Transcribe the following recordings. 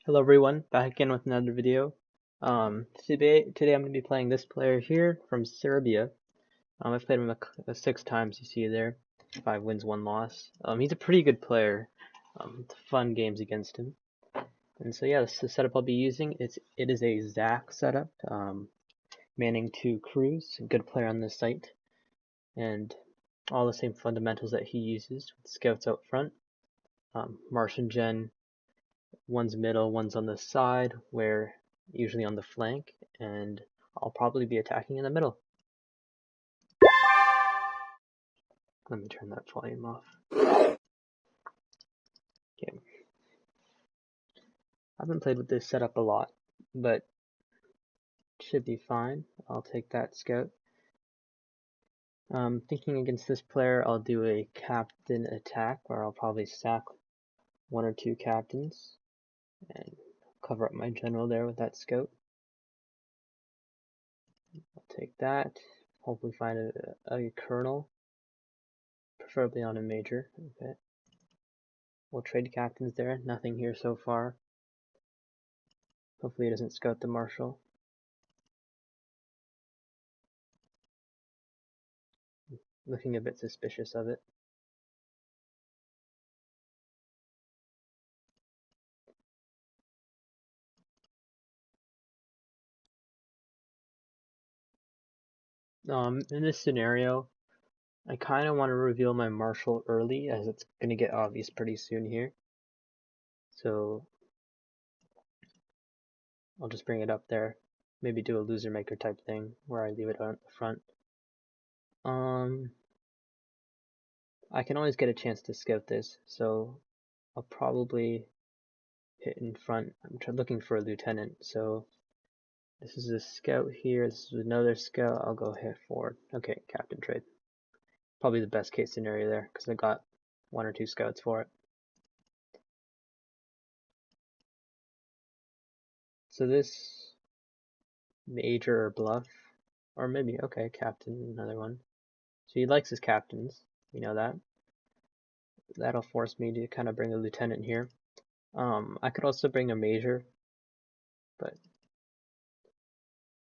Hello everyone, back again with another video. Today I'm going to be playing this player here from Serbia. I've played him 6 times, you see there. 5 wins, 1 loss. He's a pretty good player. It's fun games against him. And so yeah, this is the setup I'll be using. It is a Zach setup. Manning 2 Cruz, a good player on this site. And all the same fundamentals that he uses with scouts out front. Martian Gen, one's middle, one's on the side, where usually on the flank, and I'll probably be attacking in the middle. Let me turn that volume off. Okay. I haven't played with this setup a lot, but it should be fine. I'll take that scout. Thinking against this player, I'll do a captain attack, where I'll probably stack 1 or 2 captains and cover up my general there with that scout. I'll take that. Hopefully find a colonel, preferably on a major. Okay. We'll trade captains there. Nothing here so far. Hopefully he doesn't scout the marshal. Looking a bit suspicious of it. In this scenario, I kind of want to reveal my marshal early, as it's going to get obvious pretty soon here. So I'll just bring it up there. Maybe do a loser maker type thing where I leave it on the front. I can always get a chance to scout this, so I'll probably hit in front. I'm looking for a lieutenant, so this is a scout here. This is another scout. I'll go hit forward. Okay, captain trade. Probably the best case scenario there, because I got 1 or 2 scouts for it. So this major or bluff, or maybe, okay, captain, another one. So he likes his captains, we know that. That'll force me to kind of bring a lieutenant here. I could also bring a major, but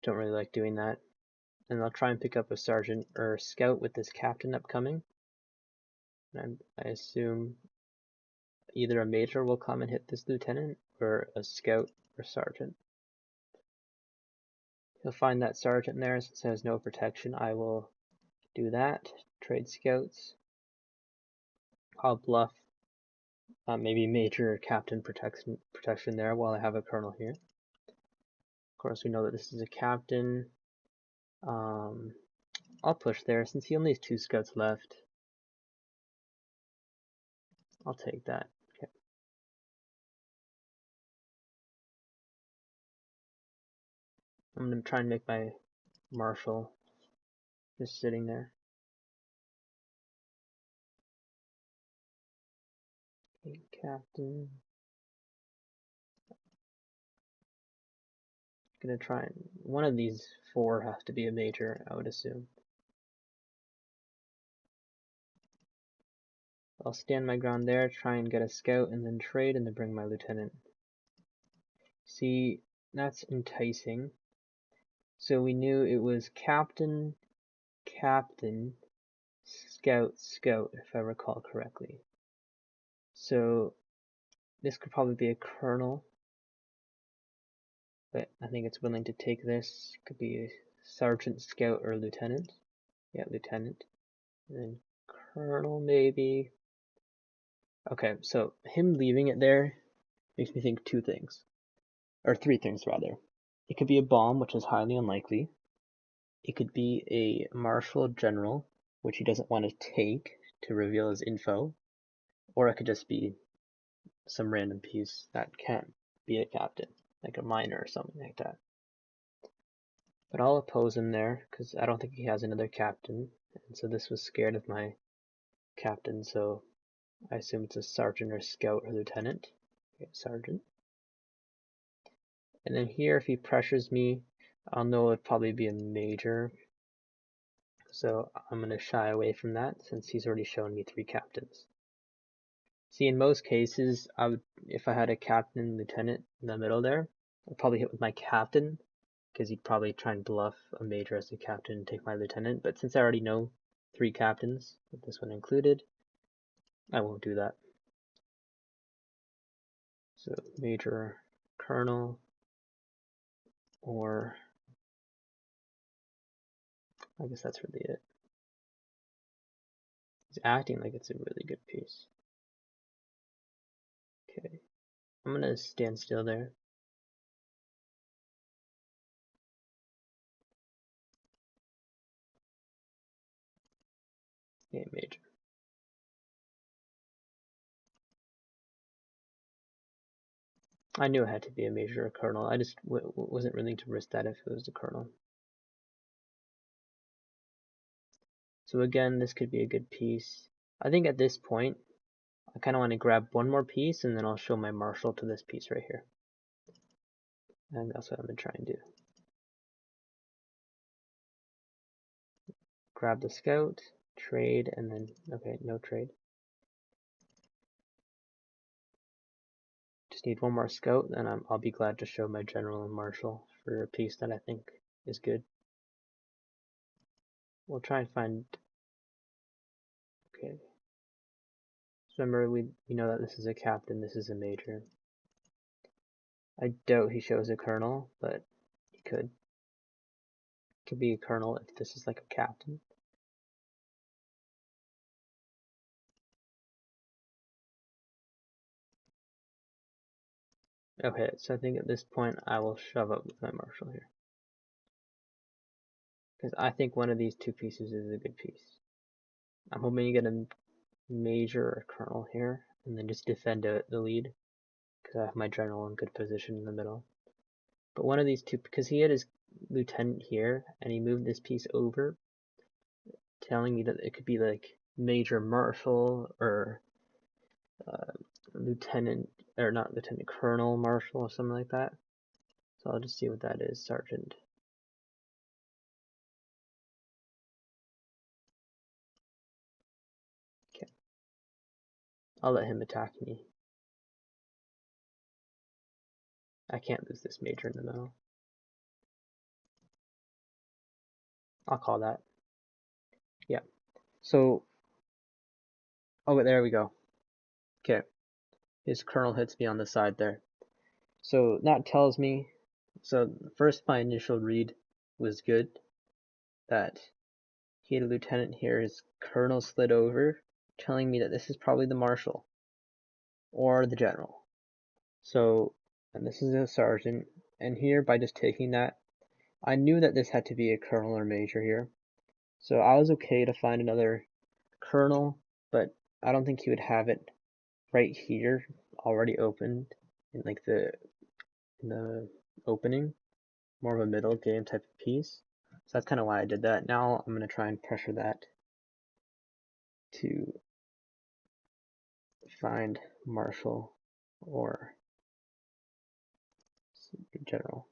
don't really like doing that. And I'll try and pick up a sergeant or a scout with this captain upcoming. And I assume either a major will come and hit this lieutenant, or a scout or sergeant. He'll find that sergeant there. Since it has no protection, I will do that. Trade scouts. I'll bluff maybe major or captain protection there while I have a colonel here. Of course, we know that this is a captain. I'll push there since he only has 2 scouts left. I'll take that. Okay. I'm going to try and make my marshal just sitting there. Okay, captain. Gonna try and one of these 4 has to be a major, I would assume. I'll stand my ground there, try and get a scout, and then trade, and then bring my lieutenant. See, that's enticing. So we knew it was captain, captain, scout, scout, if I recall correctly. So this could probably be a colonel, but I think it's willing to take this. Could be a sergeant, scout, or lieutenant. Yeah, lieutenant. And then colonel, maybe. Okay, so him leaving it there makes me think 2 things. Or 3 things, rather. It could be a bomb, which is highly unlikely. It could be a marshal general, which he doesn't want to take to reveal his info. Or it could just be some random piece that can't be a captain, like a miner or something like that. But I'll oppose him there, because I don't think he has another captain. And so this was scared of my captain, so I assume it's a sergeant or scout or lieutenant. Okay, sergeant. And then here, if he pressures me, I'll know it'd probably be a major. So I'm going to shy away from that since he's already shown me 3 captains. See, in most cases, I would, if I had a captain and lieutenant in the middle there, I'd probably hit with my captain, because he'd probably try and bluff a major as a captain and take my lieutenant. But since I already know 3 captains, with this one included, I won't do that. So major, colonel, or I guess that's really it. He's acting like it's a really good piece. Okay, I'm gonna stand still there. Okay, major. I knew it had to be a major or colonel. I just wasn't willing to risk that if it was a colonel. So again, this could be a good piece. I think at this point, I kind of want to grab one more piece and then I'll show my marshal to this piece right here. And that's what I'm going to try and do. Grab the scout, trade, and then, okay, no trade. Just need one more scout, and I'll be glad to show my general and marshal for a piece that I think is good. We'll try and find, okay. So remember, we know that this is a captain, this is a major. I doubt he shows a colonel, but he could. Could be a colonel if this is like a captain. Okay, so I think at this point I will shove up with my marshal here. Because I think one of these 2 pieces is a good piece. I'm hoping you get a major or colonel here, and then just defend the lead. Because I have my general in good position in the middle. But one of these 2, because he had his lieutenant here, and he moved this piece over, telling me that it could be like major marshal, or lieutenant, or not lieutenant, colonel marshal, or something like that. So I'll just see what that is, sergeant. Okay. I'll let him attack me. I can't lose this major in the middle. I'll call that. Yeah. So, oh, there we go. Okay. His colonel hits me on the side there. So that tells me, so first my initial read was good, that he had a lieutenant here, his colonel slid over, telling me that this is probably the marshal or the general. So, and this is a sergeant, and here by just taking that, I knew that this had to be a colonel or major here. So I was okay to find another colonel, but I don't think he would have it right here already opened in like the opening, more of a middle game type of piece. So that's kind of why I did that. Now I'm going to try and pressure that to find marshal or general.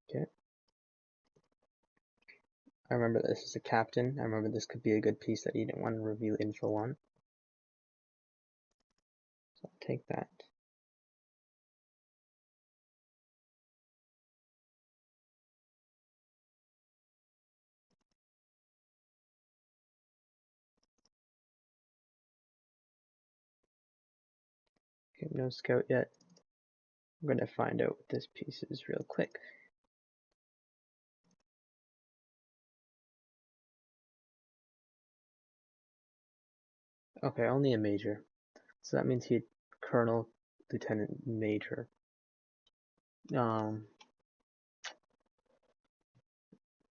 Okay. I remember this is a captain. I remember this could be a good piece that you didn't want to reveal info on. So I'll take that. Okay, no scout yet. I'm going to find out what this piece is real quick. Okay, only a major. So that means he had colonel, lieutenant, major.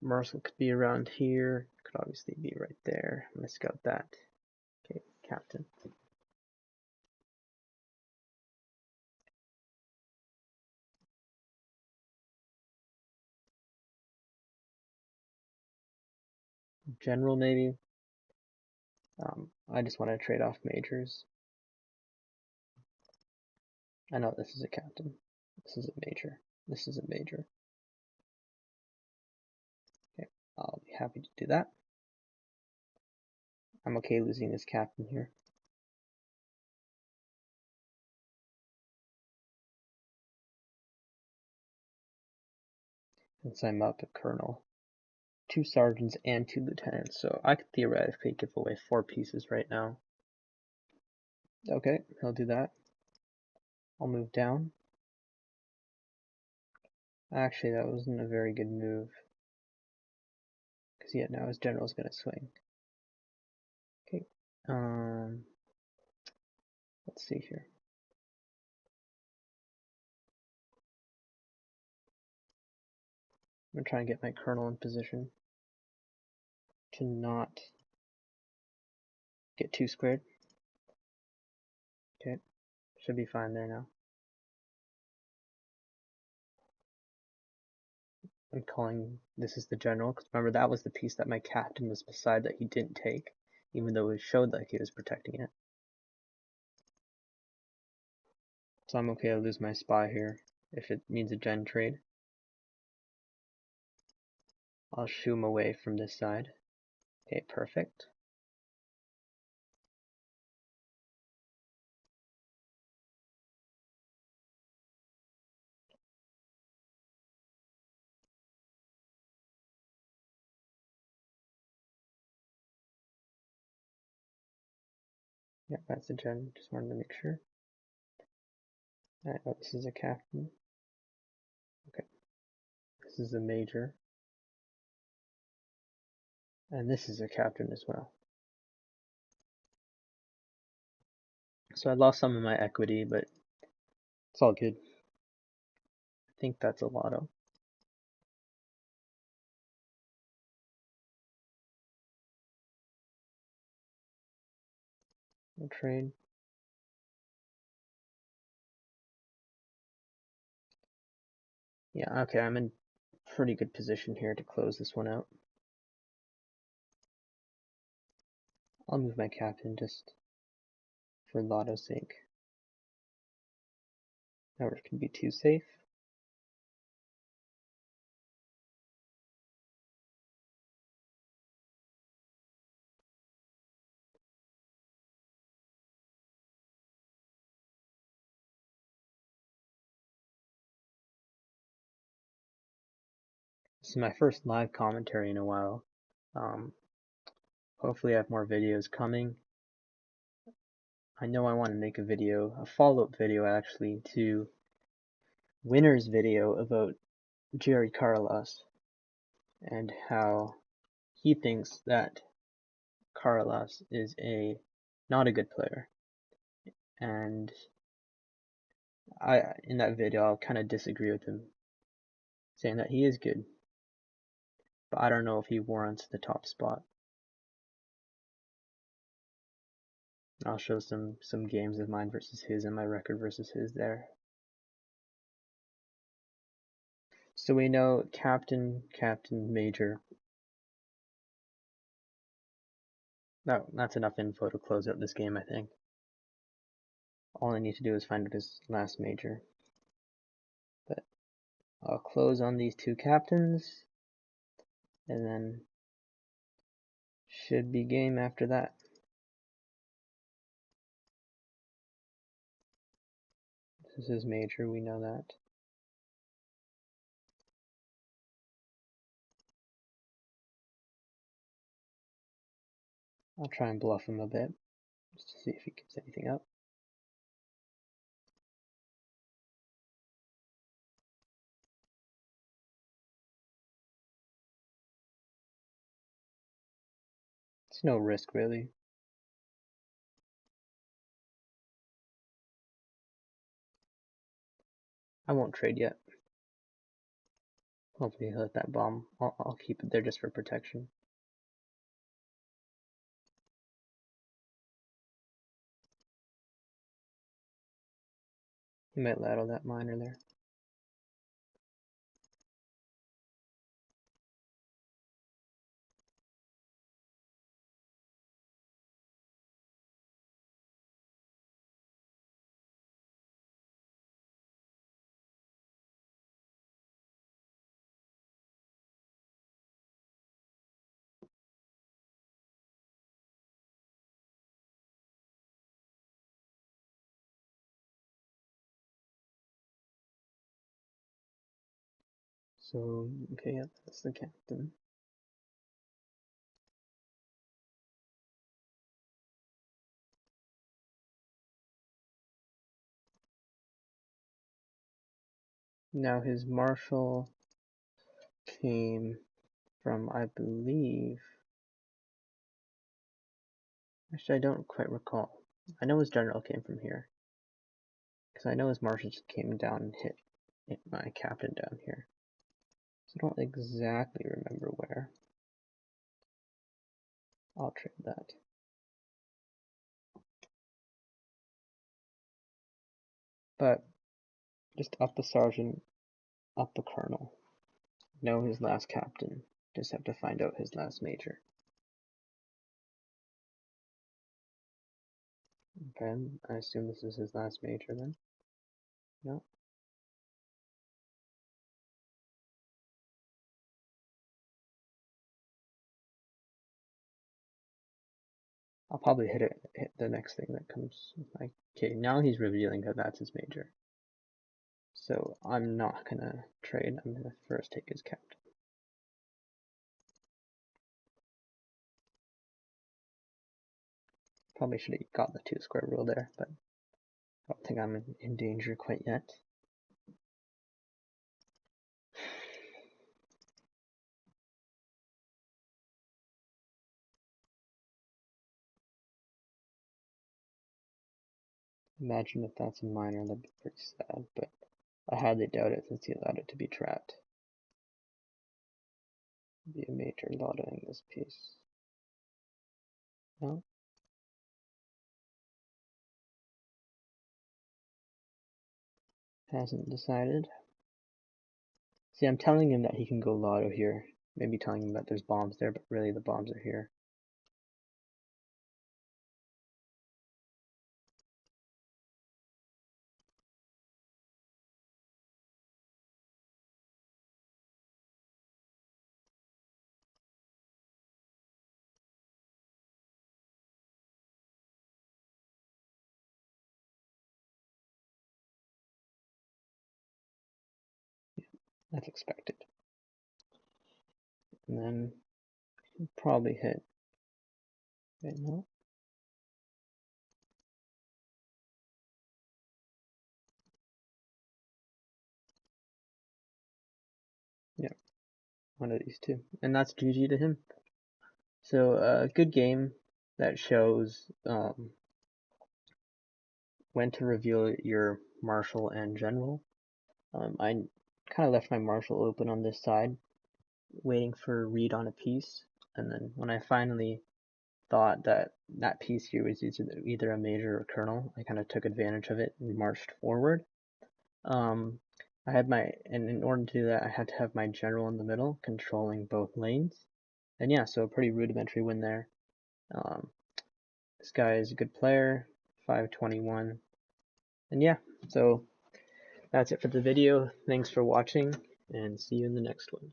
Marshal could be around here. Could obviously be right there. I'm going to scout that. Okay, captain. General maybe. I just want to trade off majors. I know this is a captain. This is a major. This is a major. Okay. I'll be happy to do that. I'm okay losing this captain here. Since I'm up at colonel, 2 sergeants and 2 lieutenants, so I could theoretically give away 4 pieces right now. Okay, he'll do that. I'll move down. Actually, that wasn't a very good move. Because yeah, now his general's gonna swing. Okay. Let's see here. I'm gonna try and get my colonel in position to not get too squared. Okay, should be fine there now. I'm calling this is the general, because remember that was the piece that my captain was beside that he didn't take, even though it showed like he was protecting it. So I'm okay to lose my spy here if it means a gen trade. I'll shoo him away from this side. Okay, perfect. Yeah, that's a gen, just wanted to make sure. Alright, oh, this is a captain. Okay, this is a major. And this is a captain as well. So I lost some of my equity, but it's all good. I think that's a lotto. We'll trade. Yeah, okay, I'm in pretty good position here to close this one out. I'll move my captain just for lotto's sake. Never can be too safe. This is my first live commentary in a while. Hopefully I have more videos coming. I know I want to make a video, a follow-up video actually, to Winner's video about Jerry Carlos and how he thinks that Carlos is not a good player. And in that video I'll kind of disagree with him, saying that he is good, but I don't know if he warrants the top spot. I'll show some games of mine versus his and my record versus his there. So we know captain, major. That's enough info to close out this game, I think. All I need to do is find out his last major. But I'll close on these 2 captains, and then should be game after that. This is his major, we know that. I'll try and bluff him a bit, just to see if he gives anything up. It's no risk, really. I won't trade yet. Hopefully he'll hit that bomb. I'll keep it there just for protection. He might ladle that miner there. So, okay, yeah, that's the captain. Now his marshal came from, I believe, actually I don't quite recall. I know his general came from here, because I know his marshal just came down and hit my captain down here. So I don't exactly remember where. I'll trade that. But just up the sergeant, up the colonel. Know his last captain. Just have to find out his last major. Okay, I assume this is his last major then. No. I'll probably hit the next thing that comes. Okay, now he's revealing that that's his major. So I'm not gonna trade. I'm gonna first take his captain. Probably should have got the 2-square rule there, but I don't think I'm in danger quite yet. Imagine if that's a minor, that'd be pretty sad, but I highly doubt it since he allowed it to be trapped. It'd be a major lottoing this piece. No? Hasn't decided. See, I'm telling him that he can go lotto here. Maybe telling him that there's bombs there, but really the bombs are here. That's expected. And then he'll probably hit. Wait, no? Yeah, one of these two. And that's GG to him. So a good game that shows when to reveal your marshal and general. I kind of left my marshal open on this side, waiting for a read on a piece. And then when I finally thought that that piece here was either a major or colonel, I kind of took advantage of it and marched forward. I had and in order to do that, I had to have my general in the middle, controlling both lanes. And yeah, so a pretty rudimentary win there. This guy is a good player, 521. And yeah, so that's it for the video. Thanks for watching, and see you in the next one.